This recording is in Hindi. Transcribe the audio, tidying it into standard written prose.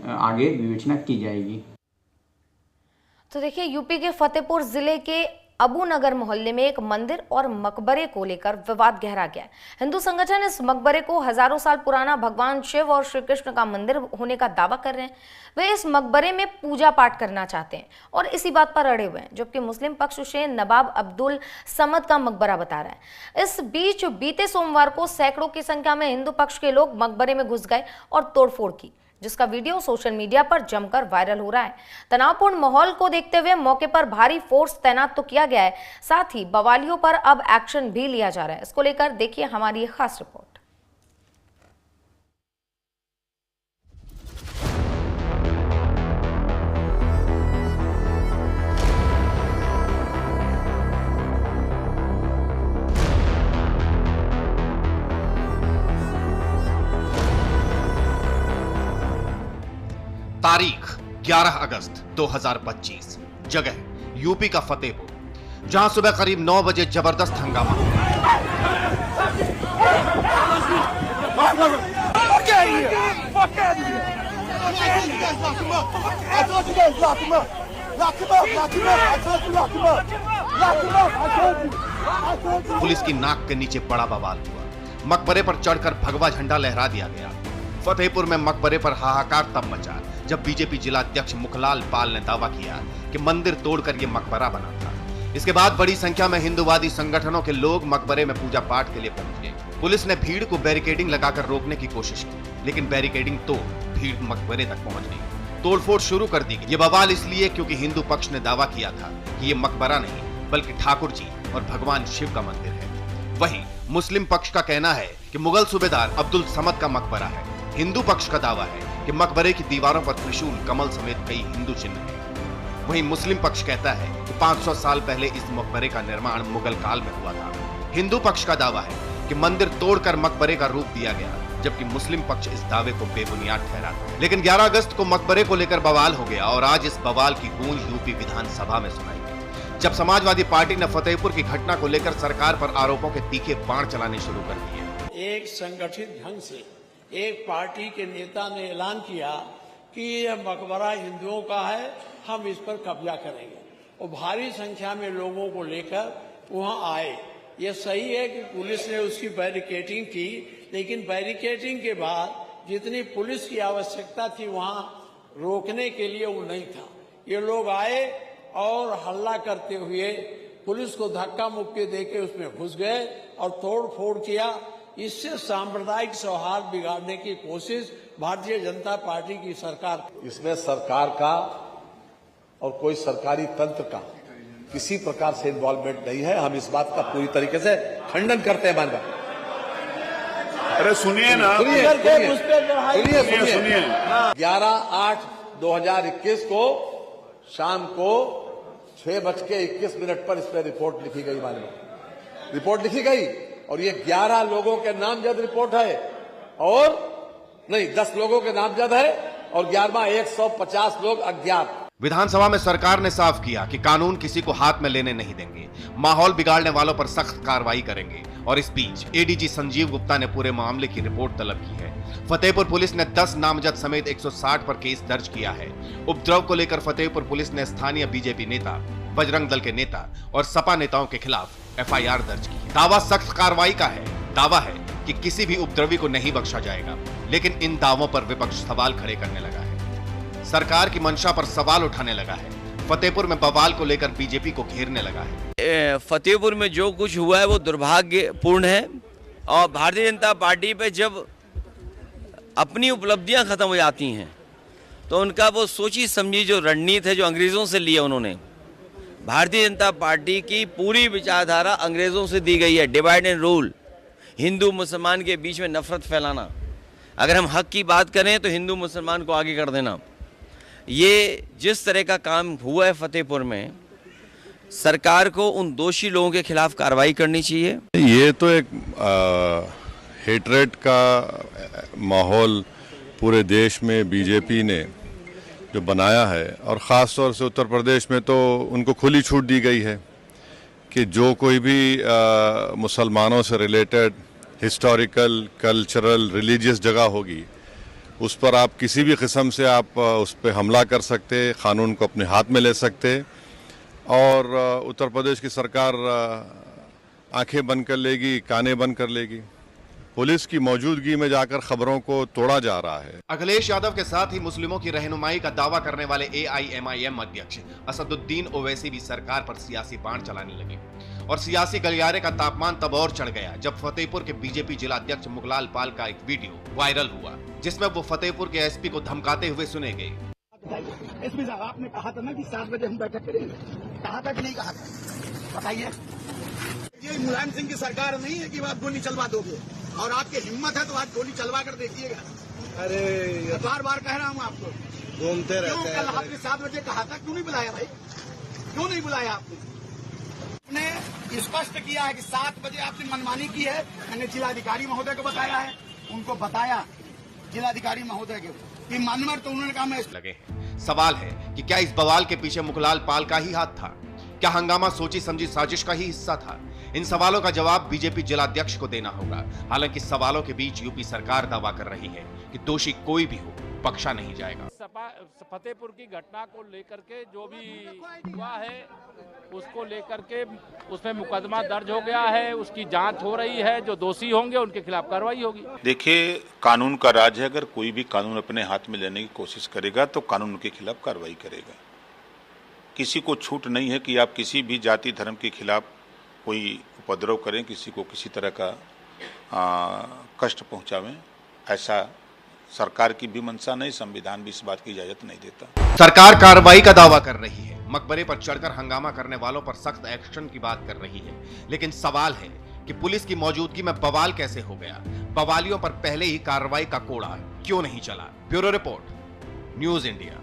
आगे विवेचना की जाएगी। तो देखिए, यूपी के फतेहपुर जिले के अबू नगर मोहल्ले में एक मंदिर और मकबरे को लेकर विवाद गहरा गया है। हिंदू संगठन इस मकबरे को हजारों साल पुराना भगवान शिव और श्री कृष्ण का मंदिर होने का दावा कर रहे हैं। वे इस मकबरे में पूजा पाठ करना चाहते हैं और इसी बात पर अड़े हुए हैं, जबकि मुस्लिम पक्ष उसे नवाब अब्दुल समद का मकबरा बता रहा है। इस बीच बीते सोमवार को सैकड़ों की संख्या में हिंदू पक्ष के लोग मकबरे में घुस गए और तोड़फोड़ की, जिसका वीडियो सोशल मीडिया पर जमकर वायरल हो रहा है। तनावपूर्ण माहौल को देखते हुए मौके पर भारी फोर्स तैनात तो किया गया है, साथ ही बवालियों पर अब एक्शन भी लिया जा रहा है। इसको लेकर देखिए हमारी ये खास रिपोर्ट। तारीख 11 अगस्त 2025, जगह यूपी का फतेहपुर, जहां सुबह करीब 9 बजे जबरदस्त हंगामा हुआ। पुलिस की नाक के नीचे बड़ा बवाल हुआ। मकबरे पर चढ़कर भगवा झंडा लहरा दिया गया। फतेहपुर में मकबरे पर हाहाकार तब मचा जब बीजेपी जिला अध्यक्ष मुखलाल पाल ने दावा किया कि मंदिर तोड़कर यह मकबरा बना था। इसके बाद बड़ी संख्या में हिंदूवादी संगठनों के लोग मकबरे में पूजा पाठ के लिए पहुंच गए। पुलिस ने भीड़ को बैरिकेडिंग लगाकर रोकने की कोशिश की, लेकिन बैरिकेडिंग तोड़ भीड़ मकबरे तक पहुंच गई। तोड़फोड़ शुरू कर दी गई। ये बवाल इसलिए क्योंकि हिंदू पक्ष ने दावा किया था कि ये मकबरा नहीं बल्कि ठाकुर जी और भगवान शिव का मंदिर है। वहीं मुस्लिम पक्ष का कहना है कि मुगल सूबेदार अब्दुल समद का मकबरा है। हिंदू पक्ष का दावा है कि मकबरे की दीवारों पर त्रिशूल, कमल समेत कई हिंदू चिन्ह हैं। वहीं मुस्लिम पक्ष कहता है कि 500 साल पहले इस मकबरे का निर्माण मुगल काल में हुआ था। हिंदू पक्ष का दावा है कि मंदिर तोड़कर मकबरे का रूप दिया गया, जबकि मुस्लिम पक्ष इस दावे को बेबुनियाद ठहराता है। लेकिन 11 अगस्त को मकबरे को लेकर बवाल हो गया और आज इस बवाल की गूंज यूपी विधानसभा में सुनाई दी, जब समाजवादी पार्टी ने फतेहपुर की घटना को लेकर सरकार पर आरोपों के तीखे बाण चलाने शुरू कर दिए। एक संगठित ढंग से एक पार्टी के नेता ने ऐलान किया कि यह मकबरा हिंदुओं का है, हम इस पर कब्जा करेंगे, और भारी संख्या में लोगों को लेकर वहां आए। ये सही है कि पुलिस ने उसकी बैरिकेडिंग की, लेकिन बैरिकेडिंग के बाद जितनी पुलिस की आवश्यकता थी वहां रोकने के लिए वो नहीं था। ये लोग आए और हल्ला करते हुए पुलिस को धक्का मुक्की देके उसमें घुस गए और तोड़ फोड़ किया। इससे सांप्रदायिक सौहार्द बिगाड़ने की कोशिश भारतीय जनता पार्टी की सरकार। इसमें सरकार का और कोई सरकारी तंत्र का किसी प्रकार से इन्वॉल्वमेंट नहीं है। हम इस बात का पूरी तरीके से खंडन करते हैं। मानवा, अरे सुनिए ना, सुनिए 11/8/2021 को शाम को 6:21 पर इस पर रिपोर्ट लिखी गई। मानवा, रिपोर्ट लिखी गई और ये 11 लोगों के नामजद रिपोर्ट है, और नहीं 10 लोगों के नामजद है और 11वां 150 लोग अज्ञात। विधानसभा में सरकार ने साफ किया कि कानून किसी को हाथ में लेने नहीं देंगे, माहौल बिगाड़ने वालों पर सख्त कार्रवाई करेंगे। और इस बीच एडीजी संजीव गुप्ता ने पूरे मामले की रिपोर्ट तलब की है। फतेहपुर पुलिस ने 10 नामजद समेत 160 पर केस दर्ज किया है। उपद्रव को लेकर फतेहपुर पुलिस ने स्थानीय बीजेपी नेता, बजरंग दल के नेता और सपा नेताओं के खिलाफ एफआईआर दर्ज की है। दावा सख्त कार्रवाई का है। दावा है कि किसी भी उपद्रवी को नहीं बख्शा जाएगा, लेकिन इन दावों पर विपक्ष सवाल खड़े करने लगा है। सरकार की मंशा पर सवाल उठाने लगा है। फतेहपुर में बवाल को लेकर बीजेपी को घेरने लगा है। फतेहपुर में जो कुछ हुआ है वो दुर्भाग्यपूर्ण है, और भारतीय जनता पार्टी पे जब अपनी उपलब्धियां खत्म हो जाती हैं तो उनका वो सोची समझी जो रणनीति है जो अंग्रेजों से लिया उन्होंने, भारतीय जनता पार्टी की पूरी विचारधारा अंग्रेजों से दी गई है। डिवाइड एंड रूल, हिंदू मुसलमान के बीच में नफरत फैलाना। अगर हम हक की बात करें तो हिंदू मुसलमान को आगे कर देना। ये जिस तरह का काम हुआ है फतेहपुर में, सरकार को उन दोषी लोगों के खिलाफ कार्रवाई करनी चाहिए। ये तो एक हेटरेट का माहौल पूरे देश में बीजेपी ने जो बनाया है, और ख़ास तौर से उत्तर प्रदेश में तो उनको खुली छूट दी गई है कि जो कोई भी मुसलमानों से रिलेटेड हिस्टोरिकल, कल्चरल, रिलीजियस जगह होगी उस पर आप किसी भी किस्म से आप उस पर हमला कर सकते, कानून को अपने हाथ में ले सकते। और उत्तर प्रदेश की सरकार आंखें बंद कर लेगी, कानें बंद कर लेगी। पुलिस की मौजूदगी में जाकर खबरों को तोड़ा जा रहा है। अखिलेश यादव के साथ ही मुस्लिमों की रहनुमाई का दावा करने वाले AIMIM अध्यक्ष असदुद्दीन ओवैसी भी सरकार पर सियासी बाण चलाने लगे और सियासी गलियारे का तापमान तब और चढ़ गया जब फतेहपुर के बीजेपी जिला अध्यक्ष मुखलाल पाल का एक वीडियो वायरल हुआ, जिसमें वो फतेहपुर के SP को धमकाते हुए सुने गए। SP साहब, आपने कहा था ना कि 7 बजे हम बैठक करेंगे, कहा था कि नहीं कहा था? बताइए। ये मुलायम सिंह की सरकार नहीं है कि आप गोली चलवा दोगे, और आपकी हिम्मत है तो आज गोली चलवा कर देखिएगा। अरे बार बार कह रहा हूँ आपको, घूमते रहते हैं। कल आपने 7 बजे कहा था, क्यों नहीं बुलाया भाई? क्यों नहीं बुलाया आपने? स्पष्ट किया है कि 7 बजे आपने मनमानी की है। मैंने जिलाधिकारी महोदय को बताया है, उनको बताया जिलाधिकारी महोदय को कि मनमर, तो उन्होंने कहा मैं लगे हैं। सवाल है कि क्या इस बवाल के पीछे मुखलाल पाल का ही हाथ था? क्या हंगामा सोची समझी साजिश का ही हिस्सा था? इन सवालों का जवाब बीजेपी जिलाध्यक्ष को देना होगा। हालांकि सवालों के बीच यूपी सरकार दावा कर रही है कि दोषी कोई भी हो, बख्शा नहीं जाएगा। फतेहपुर की घटना को लेकर के जो भी हुआ है उसको लेकर के उसमें मुकदमा दर्ज हो गया है, उसकी जांच हो रही है। जो दोषी होंगे उनके खिलाफ कार्रवाई होगी। देखिए, कानून का राज है। अगर कोई भी कानून अपने हाथ में लेने की कोशिश करेगा तो कानून के खिलाफ कार्रवाई करेगा। किसी को छूट नहीं है कि आप किसी भी जाति धर्म के खिलाफ कोई उपद्रव करें, किसी को किसी तरह का कष्ट पहुंचावें। ऐसा सरकार की भी मंशा नहीं, संविधान भी इस बात की इजाजत नहीं देता। सरकार कार्रवाई का दावा कर रही है, मकबरे पर चढ़कर हंगामा करने वालों पर सख्त एक्शन की बात कर रही है, लेकिन सवाल है कि पुलिस की मौजूदगी में बवाल कैसे हो गया? बवालियों पर पहले ही कार्रवाई का कोड़ा क्यों नहीं चला? Bureau report, news India.